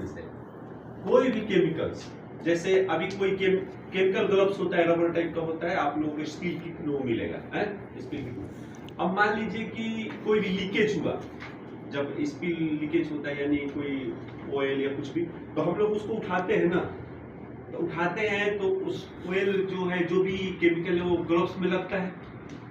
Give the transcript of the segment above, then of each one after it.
Sense है। कोई भी केमिकल्स, जैसे अभी कोई केमिकल ग्लव्स होता है, रबर टाइप का होता है, आप लोगों को स्टील किट में वो मिलेगा है, स्टील किट में। अब मान लीजिए कि कोई भी लीकेज हुआ, जब स्पिल लीकेज होता है यानी कोई ऑयल या कुछ भी, तो हम लोग उसको उठाते हैं ना, तो उठाते हैं तो उस ऑयल जो है, जो भी केमिकल है वो ग्लव्स में लगता है,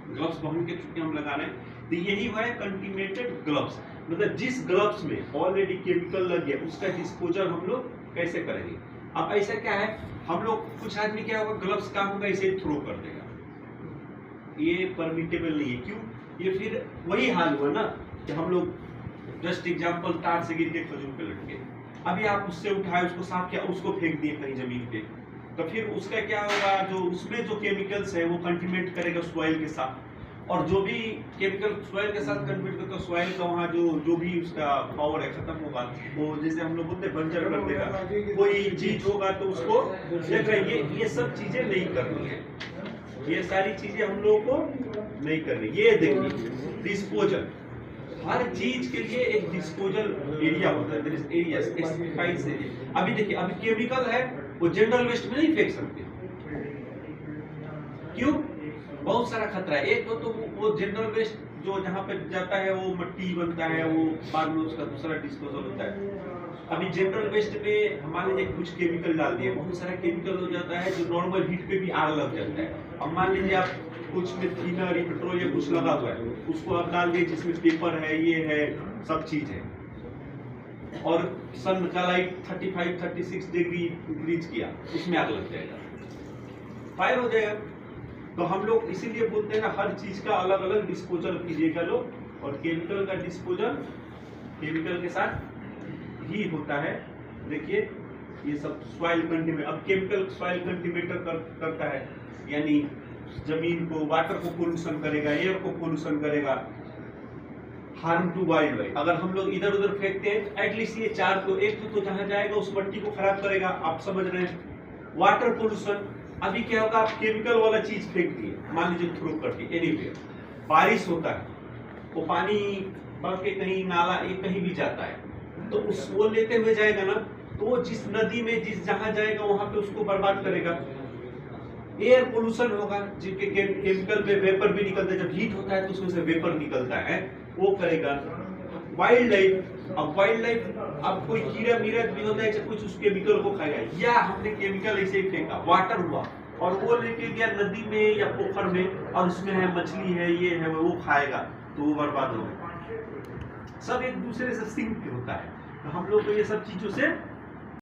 ग्लव्स पहन के चुके हम लगा रहे हैं, तो यही हुआ है कंटीमेटेड ग्लव्स। मतलब जिस ग्लव्स में ऑलरेडी केमिकल लग गया उसका डिस्पोजल हम लोग कैसे करेंगे। अब ऐसा क्या है, हम लोग कुछ आदमी क्या होगा, ग्लव्स काम होगा इसे थ्रो कर देगा, ये परमिटेबल नहीं है। क्यों? ये फिर वही हाल हुआ ना कि हम लोग जस्ट एग्जांपल तार से गिर के खजूर पे लटके, अभी आप उससे उठाए, उसको साफ किया, उसको फेंक दिए कहीं जमीन पे, तो फिर उसका क्या होगा, जो उसमें जो केमिकल्स है वो कंटिमेंट करेगा सॉइल के साथ, और जो भी केमिकल सॉइल के साथ कंटिमेंट करता है, सॉइल का वहाँ जो भी उसका पावर है खत्म होगा, वो जैसे हम लोग बोलते हैं बंजर कर देगा, कोई चीज होगा तो उसको देख रहे हैं। ये सब चीजें नहीं करनी है, ये सारी चीजें हम लोगों को नहीं करनी। ये देखिए डिस्पोजल, हर चीज के लिए एक डिस्पोजल एरिया होता है, एरिया स्पेसिफाइड एरिया। अभी देखिए, अभी केमिकल है वो जनरल वेस्ट में नहीं फेंक सकते, क्यों? बहुत सारा खतरा है। एक तो वो जनरल वेस्ट जो जहाँ पे जाता है वो मट्टी बनता है, वो बाद में उसका दूसरा डिस्पोजल होता है। अभी जनरल वेस्ट में मान लीजिए कुछ केमिकल डाल दिए, बहुत सारा केमिकल हो जाता है जो नॉर्मल हीट पे भी आग लग जाता है। अब मान लीजिए आप कुछ में थिनर पेट्रोल या कुछ लगा हुआ है, उसको आप डाल दिए जिसमें पेपर है, ये है, सब चीज है, और सन का लाइट 35-36 डिग्री इंक्रीज किया, उसमें आग लग जाएगा, फायर हो जाएगा। तो हम लोग इसीलिए बोलते हैं ना, हर चीज का अलग अलग डिस्पोजल कीजिएगा लोग, और केमिकल का डिस्पोजल केमिकल के साथ ही होता है। देखिए ये सब सॉइल कंटीमेंट, अब केमिकल सॉइल कंटीमेंटर करता है, यानी जमीन को, वाटर को पोल्यूशन करेगा, एयर को पोल्यूशन करेगा, हार्म टू वाइल्ड लाइफ। अगर हम लोग इधर उधर फेंकते हैं तो एटलीस्ट ये चार तो, एक तो जहां जाएगा उस मट्टी को खराब करेगा, आप समझ रहे हैं। वाटर पोल्यूशन, अभी क्या होगा, आप केमिकल वाला चीज फेंक दिए, मान लीजिए थ्रो करके एनीवेयर, बारिश होता है, वो पानी बह के कहीं नाला कहीं भी जाता है, तो उस वो लेते हुए जाएगा ना, तो वो जिस नदी में जहां जाएगा वहां पे उसको बर्बाद करेगा। एयर पोल्यूशन होगा, जिनके केमिकल में वेपर भी निकलता है, जब हीट होता है तो उसमें से वेपर निकलता है, वो करेगा। वाइल्ड लाइफ, अब वाइल्ड लाइफ, अब कोई कीड़ा मीरच भी होता है चाहे कुछ, उस केमिकल को खाएगा, या हमने केमिकल ऐसे ही फेंका, वाटर हुआ और वो लेके गया नदी में या पोखर में, और उसमें है मछली है, ये है, वो खाएगा, तो वो बर्बाद होगा। सब एक दूसरे से सिंक होता है, तो हम लोग को ये सब चीजों से